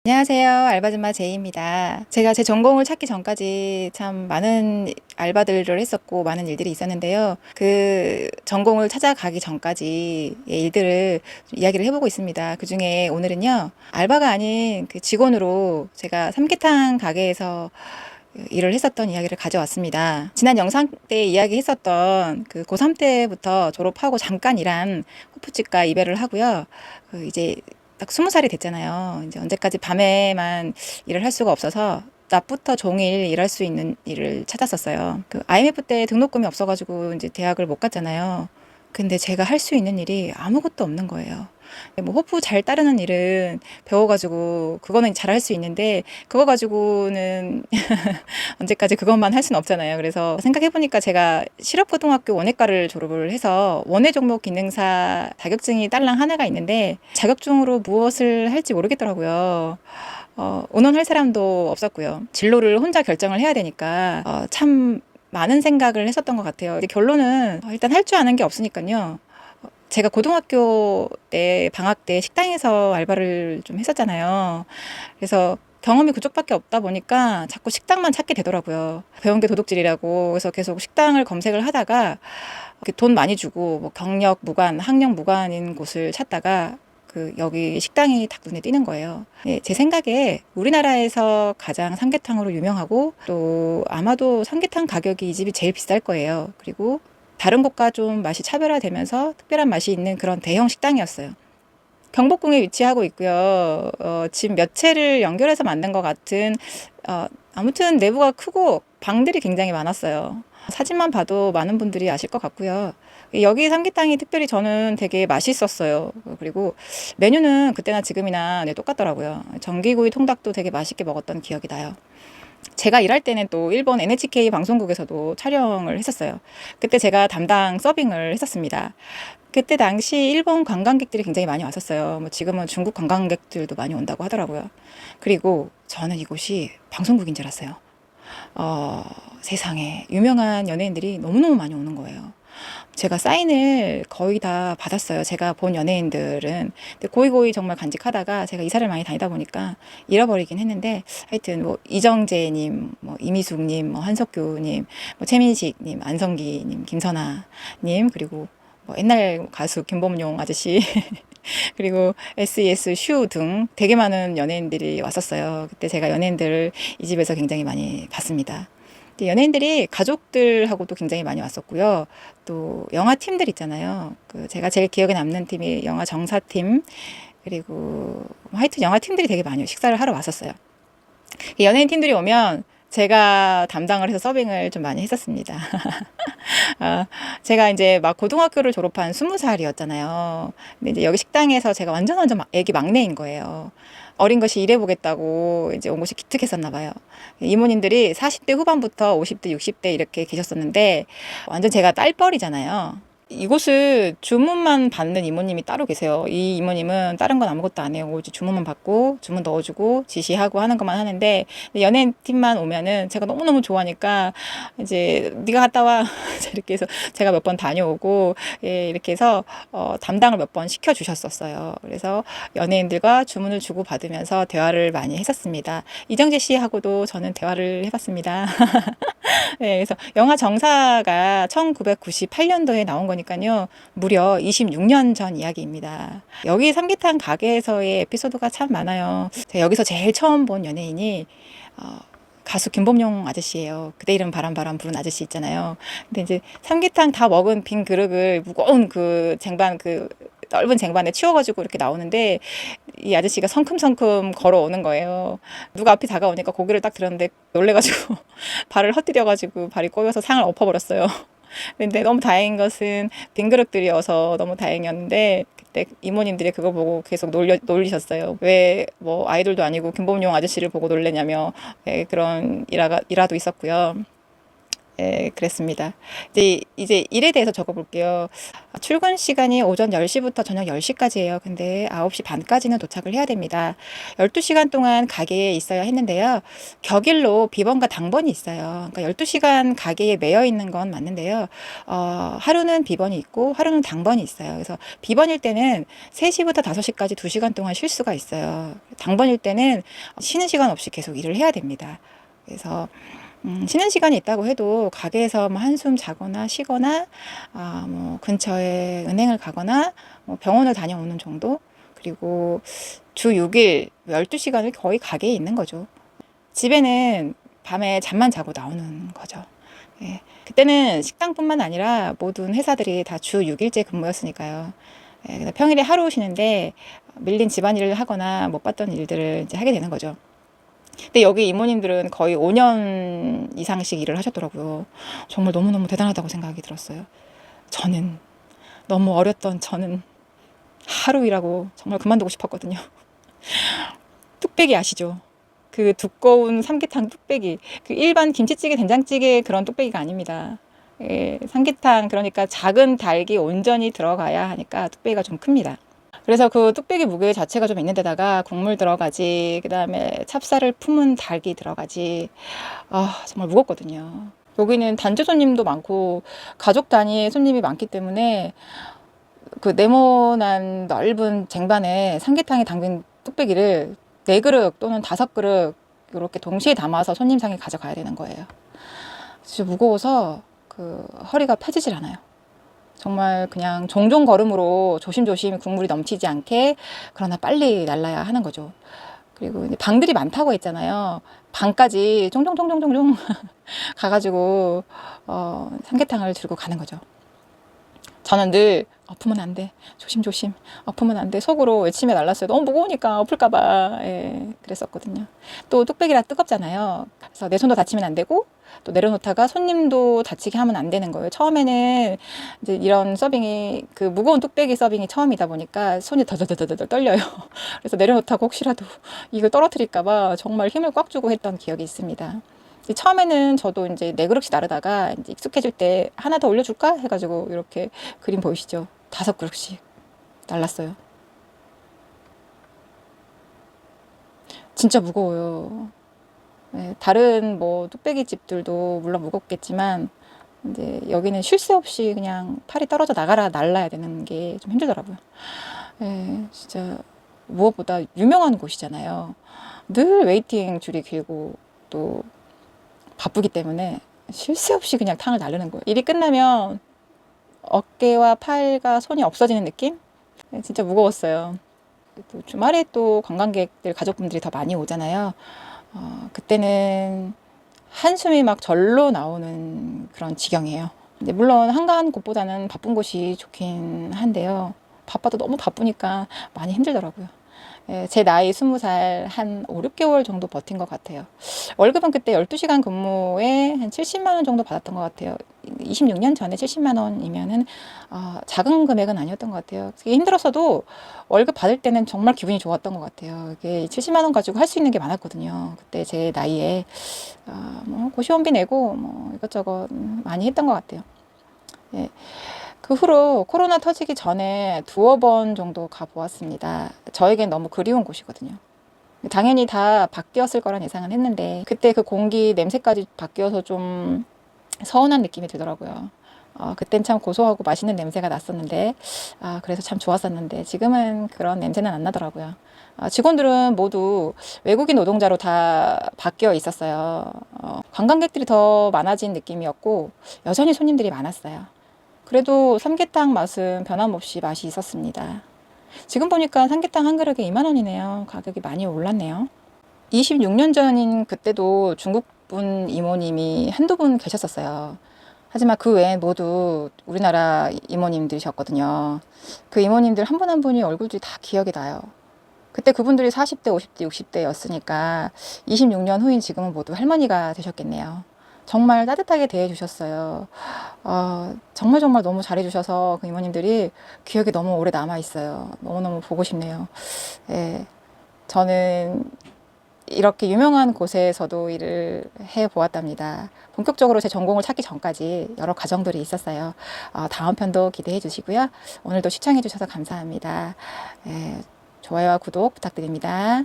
안녕하세요. 알바줌마 제이입니다. 제가 제 전공을 찾기 전까지 참 많은 알바들을 했었고 많은 일들이 있었는데요. 그 전공을 찾아가기 전까지 일들을 좀 이야기를 해보고 있습니다. 그 중에 오늘은요, 알바가 아닌 그 직원으로 제가 삼계탕 가게에서 일을 했었던 이야기를 가져왔습니다. 지난 영상 때 이야기했었던 그 고3 때부터 졸업하고 잠깐 일한 호프집과 이별을 하고요. 이제 딱 20살이 됐잖아요. 이제 언제까지 밤에만 일을 할 수가 없어서 낮부터 종일 일할 수 있는 일을 찾았었어요. 그 IMF 때 등록금이 없어가지고 이제 대학을 못 갔잖아요. 근데 제가 할 수 있는 일이 아무것도 없는 거예요. 뭐 호프 잘 따르는 일은 배워가지고 그거는 잘할 수 있는데 그거 가지고는 언제까지 그것만 할 수는 없잖아요. 그래서 생각해보니까 제가 실업고등학교 원예과를 졸업을 해서 원예 종목 기능사 자격증이 딸랑 하나가 있는데 자격증으로 무엇을 할지 모르겠더라고요. 의논할 사람도 없었고요. 진로를 혼자 결정을 해야 되니까 참 많은 생각을 했었던 것 같아요. 근데 결론은 일단 할 줄 아는 게 없으니까요. 제가 고등학교 때 방학 때 식당에서 알바를 좀 했었잖아요. 그래서 경험이 그쪽밖에 없다 보니까 자꾸 식당만 찾게 되더라고요. 배운 게 도둑질이라고. 그래서 계속 식당을 검색을 하다가 돈 많이 주고 뭐 경력 무관, 학력 무관인 곳을 찾다가 여기 식당이 딱 눈에 띄는 거예요. 네, 제 생각에 우리나라에서 가장 삼계탕으로 유명하고 또 아마도 삼계탕 가격이 이 집이 제일 비쌀 거예요. 그리고 다른 곳과 좀 맛이 차별화되면서 특별한 맛이 있는 그런 대형 식당이었어요. 경복궁에 위치하고 있고요. 집 몇 채를 연결해서 만든 것 같은, 아무튼 내부가 크고 방들이 굉장히 많았어요. 사진만 봐도 많은 분들이 아실 것 같고요. 여기 삼계탕이 특별히 저는 되게 맛있었어요. 그리고 메뉴는 그때나 지금이나 똑같더라고요. 전기구이 통닭도 되게 맛있게 먹었던 기억이 나요. 제가 일할 때는 또 일본 NHK 방송국에서도 촬영을 했었어요. 그때 제가 담당 서빙을 했었습니다. 그때 당시 일본 관광객들이 굉장히 많이 왔었어요. 뭐 지금은 중국 관광객들도 많이 온다고 하더라고요. 그리고 저는 이곳이 방송국인 줄 알았어요. 세상에 유명한 연예인들이 너무너무 많이 오는 거예요. 제가 사인을 거의 다 받았어요. 제가 본 연예인들은. 근데 고이고이 정말 간직하다가 제가 이사를 많이 다니다 보니까 잃어버리긴 했는데 하여튼 뭐 이정재님, 뭐 이미숙님, 뭐 한석규님, 뭐 최민식님, 안성기님, 김선아님 그리고 뭐 옛날 가수 김범용 아저씨 그리고 SES 슈 등 되게 많은 연예인들이 왔었어요. 그때 제가 연예인들을 이 집에서 굉장히 많이 봤습니다. 연예인들이 가족들하고도 굉장히 많이 왔었고요. 또 영화 팀들 있잖아요. 제가 제일 기억에 남는 팀이 영화 정사팀 그리고 하여튼 영화 팀들이 되게 많이 식사를 하러 왔었어요. 연예인 팀들이 오면 제가 담당을 해서 서빙을 좀 많이 했었습니다. 제가 이제 막 고등학교를 졸업한 20살이었잖아요. 근데 이제 여기 식당에서 제가 완전 애기 막내인 거예요. 어린 것이 일해보겠다고 이제 온 곳이 기특했었나 봐요. 이모님들이 40대 후반부터 50대, 60대 이렇게 계셨었는데 완전 제가 딸뻘이잖아요. 이곳을 주문만 받는 이모님이 따로 계세요. 이 이모님은 다른 건 아무것도 안 해요. 오직 주문만 받고 주문 넣어주고 지시하고 하는 것만 하는데 연예인 팀만 오면은 제가 너무너무 좋아하니까 이제 네가 갔다 와 이렇게 해서 제가 몇 번 다녀오고 예, 이렇게 해서 담당을 몇 번 시켜주셨었어요. 그래서 연예인들과 주문을 주고 받으면서 대화를 많이 했었습니다. 이정재 씨하고도 저는 대화를 해봤습니다. 네, 그래서 영화 정사가 1998년도에 나온 거니까요. 무려 26년 전 이야기입니다. 여기 삼계탕 가게에서의 에피소드가 참 많아요. 제가 여기서 제일 처음 본 연예인이 가수 김범용 아저씨예요. 그대 이름 바람 부른 아저씨 있잖아요. 근데 이제 삼계탕 다 먹은 빈 그릇을 무거운 그 쟁반 넓은 쟁반에 치워가지고 이렇게 나오는데 이 아저씨가 성큼성큼 걸어오는 거예요. 누가 앞이 다가오니까 고개를 딱 들었는데 놀래가지고 발을 헛디뎌가지고 발이 꼬여서 상을 엎어버렸어요. 근데 너무 다행인 것은 빈 그릇들이어서 너무 다행이었는데 그때 이모님들이 그거 보고 계속 놀리셨어요. 왜 뭐 아이돌도 아니고 김범용 아저씨를 보고 놀래냐며 네, 그런 일화도 있었고요. 예, 그랬습니다. 이제 일에 대해서 적어볼게요. 출근 시간이 오전 10시부터 저녁 10시까지예요. 근데 9시 반까지는 도착을 해야 됩니다. 12시간 동안 가게에 있어야 했는데요. 격일로 비번과 당번이 있어요. 그러니까 12시간 가게에 매여 있는 건 맞는데요. 하루는 비번이 있고 하루는 당번이 있어요. 그래서 비번일 때는 3시부터 5시까지 2시간 동안 쉴 수가 있어요. 당번일 때는 쉬는 시간 없이 계속 일을 해야 됩니다. 그래서 쉬는 시간이 있다고 해도 가게에서 뭐 한숨 자거나 쉬거나 뭐 근처에 은행을 가거나 뭐 병원을 다녀오는 정도. 그리고 주 6일 12시간을 거의 가게에 있는 거죠. 집에는 밤에 잠만 자고 나오는 거죠. 예. 그때는 식당뿐만 아니라 모든 회사들이 다 주 6일제 근무였으니까요. 예. 그래서 평일에 하루 쉬는데 밀린 집안일을 하거나 못 봤던 일들을 이제 하게 되는 거죠. 근데 여기 이모님들은 거의 5년 이상씩 일을 하셨더라고요. 정말 너무너무 대단하다고 생각이 들었어요. 저는, 너무 어렸던 저는 하루 일하고 정말 그만두고 싶었거든요. 뚝배기 아시죠? 그 두꺼운 삼계탕 뚝배기. 그 일반 김치찌개, 된장찌개 그런 뚝배기가 아닙니다. 예, 삼계탕, 그러니까 작은 닭이 온전히 들어가야 하니까 뚝배기가 좀 큽니다. 그래서 그 뚝배기 무게 자체가 좀 있는데다가 국물 들어가지, 그 다음에 찹쌀을 품은 닭이 들어가지, 정말 무겁거든요. 여기는 단체 손님도 많고 가족 단위의 손님이 많기 때문에 그 네모난 넓은 쟁반에 삼계탕이 담긴 뚝배기를 4그릇 또는 5그릇 이렇게 동시에 담아서 손님상에 가져가야 되는 거예요. 진짜 무거워서 그 허리가 펴지질 않아요. 정말 그냥 종종 걸음으로 조심조심 국물이 넘치지 않게, 그러나 빨리 날라야 하는 거죠. 그리고 이제 방들이 많다고 했잖아요. 방까지 쫑쫑쫑쫑쫑쫑 가가지고 삼계탕을 들고 가는 거죠. 저는 늘 엎으면 안 돼, 조심조심, 엎으면 안 돼 속으로 외치며 날랐어요. 너무 무거우니까 엎을까봐. 예, 그랬었거든요. 또 뚝배기라 뜨겁잖아요. 그래서 내 손도 다치면 안 되고 또 내려놓다가 손님도 다치게 하면 안 되는 거예요. 처음에는 이제 이런 서빙이, 그 무거운 뚝배기 서빙이 처음이다 보니까 손이 더더더더더 떨려요. 그래서 내려놓다가 혹시라도 이걸 떨어뜨릴까봐 정말 힘을 꽉 주고 했던 기억이 있습니다. 처음에는 저도 이제 4그릇씩 나르다가 이제 익숙해질 때 하나 더 올려줄까 해가지고 이렇게 그림 보이시죠? 5그릇씩 날랐어요. 진짜 무거워요. 네, 다른 뭐 뚝배기 집들도 물론 무겁겠지만 이제 여기는 쉴 새 없이 그냥 팔이 떨어져 나가라 날라야 되는 게 좀 힘들더라고요. 네, 진짜 무엇보다 유명한 곳이잖아요. 늘 웨이팅 줄이 길고 또 바쁘기 때문에 쉴 새 없이 그냥 탕을 나르는 거예요. 일이 끝나면 어깨와 팔과 손이 없어지는 느낌? 네, 진짜 무거웠어요. 또 주말에 또 관광객들, 가족분들이 더 많이 오잖아요. 그때는 한숨이 막 절로 나오는 그런 지경이에요. 근데 물론 한가한 곳보다는 바쁜 곳이 좋긴 한데요. 바빠도 너무 바쁘니까 많이 힘들더라고요. 예, 제 나이 20살 한 5, 6개월 정도 버틴 것 같아요. 월급은 그때 12시간 근무에 한 70만 원 정도 받았던 것 같아요. 26년 전에 70만 원이면은 작은 금액은 아니었던 것 같아요. 힘들었어도 월급 받을 때는 정말 기분이 좋았던 것 같아요. 이게 70만 원 가지고 할 수 있는 게 많았거든요. 그때 제 나이에 뭐 고시원비 내고 뭐 이것저것 많이 했던 것 같아요. 예. 그 후로 코로나 터지기 전에 2번 정도 가보았습니다. 저에겐 너무 그리운 곳이거든요. 당연히 다 바뀌었을 거란 예상은 했는데 그때 그 공기 냄새까지 바뀌어서 좀 서운한 느낌이 들더라고요. 그땐 참 고소하고 맛있는 냄새가 났었는데 그래서 참 좋았었는데 지금은 그런 냄새는 안 나더라고요. 직원들은 모두 외국인 노동자로 다 바뀌어 있었어요. 관광객들이 더 많아진 느낌이었고 여전히 손님들이 많았어요. 그래도 삼계탕 맛은 변함없이 맛이 있었습니다. 지금 보니까 삼계탕 한 그릇에 2만 원이네요. 가격이 많이 올랐네요. 26년 전인 그때도 중국분 이모님이 한두 분 계셨었어요. 하지만 그 외엔 모두 우리나라 이모님들이셨거든요. 그 이모님들 한 분 한 분이 얼굴들이 다 기억이 나요. 그때 그분들이 40대, 50대, 60대였으니까 26년 후인 지금은 모두 할머니가 되셨겠네요. 정말 따뜻하게 대해주셨어요. 정말 정말 너무 잘해주셔서 그 이모님들이 기억에 너무 오래 남아있어요. 너무너무 보고 싶네요. 예, 저는 이렇게 유명한 곳에서도 일을 해 보았답니다. 본격적으로 제 전공을 찾기 전까지 여러 과정들이 있었어요. 다음 편도 기대해 주시고요. 오늘도 시청해 주셔서 감사합니다. 좋아요와 구독 부탁드립니다.